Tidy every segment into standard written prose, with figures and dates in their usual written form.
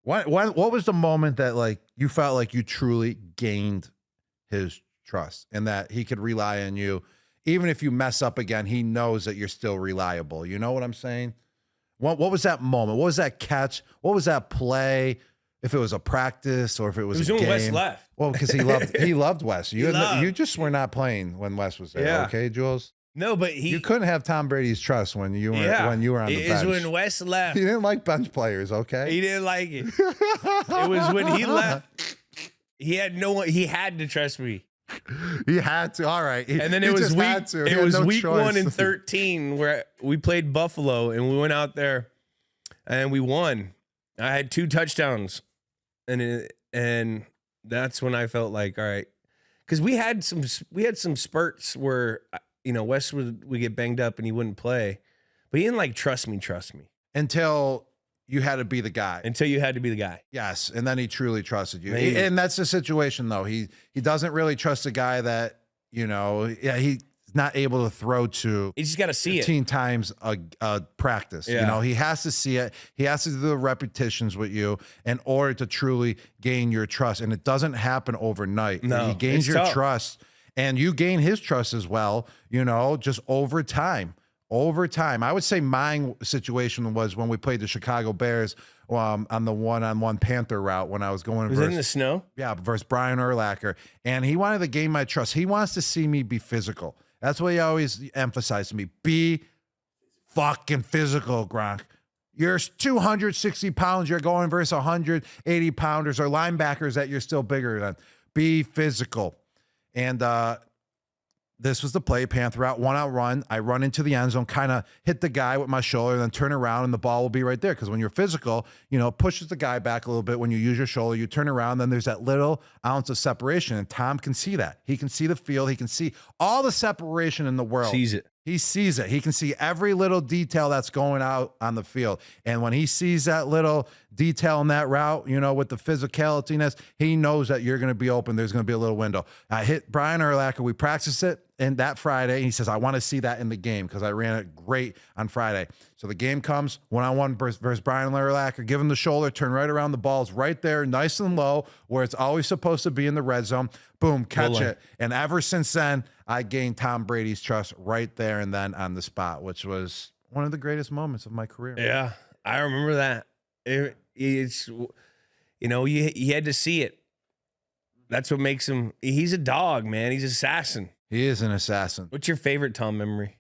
What was the moment that like you felt like you truly gained his trust and that he could rely on you, even if you mess up again, he knows that you're still reliable. You know what I'm saying? What was that moment? What was that catch? What was that play? If it was a practice or if it was a when game. Wes left. Well, because he loved Wes. You just were not playing when Wes was there. Yeah. Okay, Jules. No, but you couldn't have Tom Brady's trust when you were on the bench. It was when Wes left. He didn't like bench players. Okay, he didn't like it. It was when he left. He had to trust me. He had to. All right. And then it was week 1 and 13 where we played Buffalo and we went out there and we won. I had 2 touchdowns. And that's when I felt like, all right, because we had some spurts where Wes would get banged up and he wouldn't play, but he didn't like trust me until you had to be the guy. Yes, and then he truly trusted you. And that's the situation though. He doesn't really trust a guy that he's not able to throw to. You just got to see 15 times a practice. Yeah. He has to see it. He has to do the repetitions with you in order to truly gain your trust. And it doesn't happen overnight. No, he gains your trust, and you gain his trust as well. Just over time. Over time, I would say my situation was when we played the Chicago Bears on the one-on-one Panther route when I was going. Was it in the snow? Yeah, versus Brian Urlacher, and he wanted to gain my trust. He wants to see me be physical. That's what he always emphasized to me. Be fucking physical, Gronk. You're 260 pounds. You're going versus 180 pounders or linebackers that you're still bigger than. Be physical. And this was the play, Panther out, 1-out run. I run into the end zone, kind of hit the guy with my shoulder, then turn around, and the ball will be right there. Because when you're physical, it pushes the guy back a little bit. When you use your shoulder, you turn around, then there's that little ounce of separation, and Tom can see that. He can see the field. He can see all the separation in the world. Sees it. He sees it. He can see every little detail that's going out on the field. And when he sees that little detail in that route, with the physicalityness, he knows that you're going to be open. There's going to be a little window. I hit Brian Urlacher. We practiced it and that Friday. He says, I want to see that in the game because I ran it great on Friday. So the game comes, 1-on-1 versus Brian Urlacher. Give him the shoulder, turn right around. The ball's right there, nice and low, where it's always supposed to be in the red zone. Boom, catch it. And ever since then, I gained Tom Brady's trust right there and then on the spot, which was one of the greatest moments of my career. Yeah, I remember that. It's you had to see it. That's what makes him. He's a dog, man. He's an assassin. He is an assassin. What's your favorite Tom memory?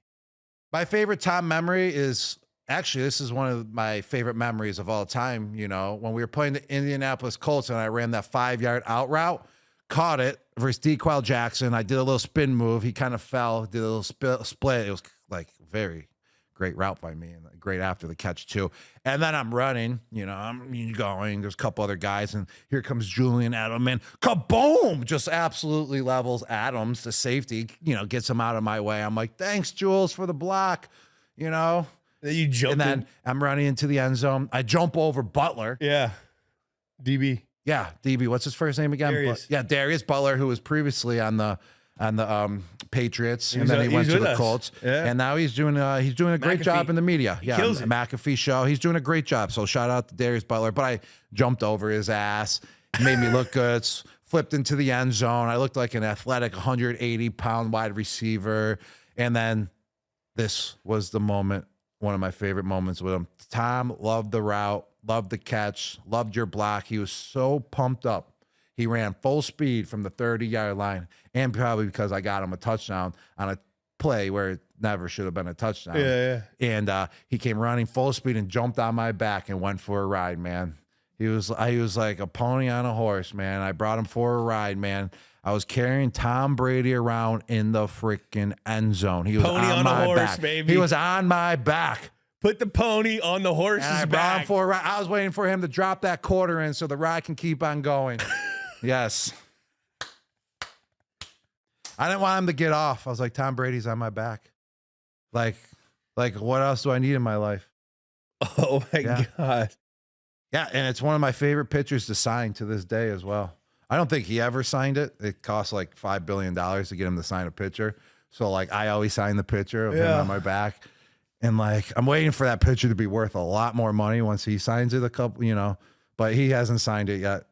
My favorite Tom memory is actually, this is one of my favorite memories of all time. When we were playing the Indianapolis Colts and I ran that 5-yard out route, caught it versus DeQuell Jackson. I did a little spin move. He kind of fell, did a little split. It was like very great route by me and great after the catch too. And then I'm running, I'm going, there's a couple other guys and here comes Julian Edelman. Kaboom! Just absolutely levels Adams, the safety, gets him out of my way. I'm like, thanks, Jules, for the block, Then you jump and then I'm running into the end zone. I jump over Butler. Yeah. DB. Yeah, DB. What's his first name again? Darius Butler, who was previously on the Patriots, and then he went to the Colts, and now he's doing a great job in the media. Yeah, McAfee show. He's doing a great job. So shout out to Darius Butler. But I jumped over his ass, made me look good. Flipped into the end zone. I looked like an athletic 180-pound wide receiver. And then this was the moment, one of my favorite moments with him. Tom loved the route, loved the catch, loved your block. He was so pumped up. He ran full speed from the 30-yard line, and probably because I got him a touchdown on a play where it never should have been a touchdown. Yeah. And he came running full speed and jumped on my back and went for a ride, man. He was like a pony on a horse, man. I brought him for a ride, man. I was carrying Tom Brady around in the freaking end zone. He was on my back. Baby. He was on my back. Put the pony on the horse's back. I brought him for a ride. I was waiting for him to drop that quarter in so the ride can keep on going. Yes. I didn't want him to get off. I was like, Tom Brady's on my back. Like what else do I need in my life? Oh my God. Yeah, and it's one of my favorite pitchers to sign to this day as well. I don't think he ever signed it. It cost like $5 billion to get him to sign a pitcher. So like I always sign the pitcher of him on my back. And like I'm waiting for that pitcher to be worth a lot more money once he signs it but he hasn't signed it yet.